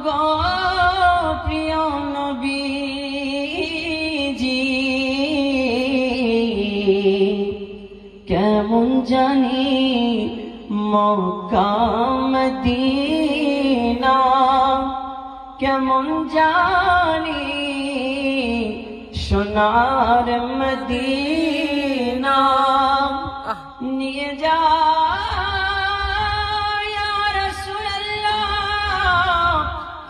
গো প্রিয় নবীজি, কেমন জানি মক্কা মদিনা, কেমন জানি সোনার মদিনা, নিয়ে যা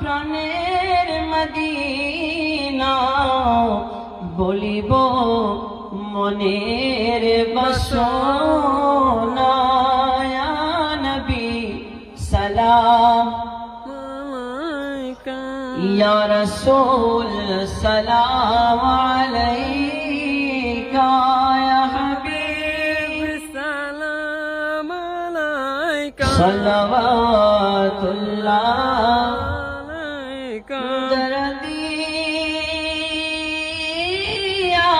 প্রাণের মদিনা, বলিব মনের বাসনা, ইয়া নবী সালাম আলাইকা, ইয়া রাসূল সালাম আলাইকা, ইয়া হাবিব সালাম আলাইকা, সালাওয়াতুল্লাহ দরদি ইয়া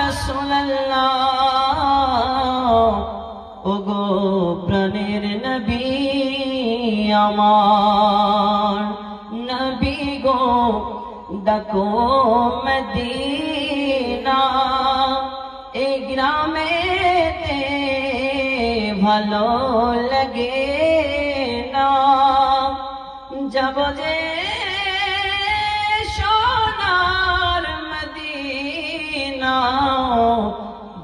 রাসূলুল্লাহ, ওগো প্রাণের নবী আমার, নবী গো ডাকো মদিনা, এই গ্রামেতে ভালো লাগে না, যাব যে সোনার মদিনা,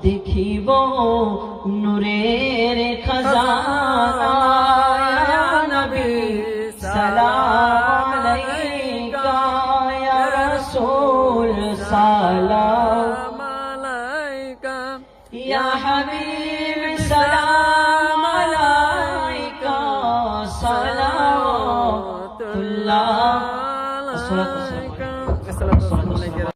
দেখিব নূরের খাজানা, ইয়া নবী সালাম আলাইকা, ইয়া রাসূল সালাম আলাইকা, ইয়া হাবিব সালাম আলাইকা, সালাওয়াতুল্লাহ।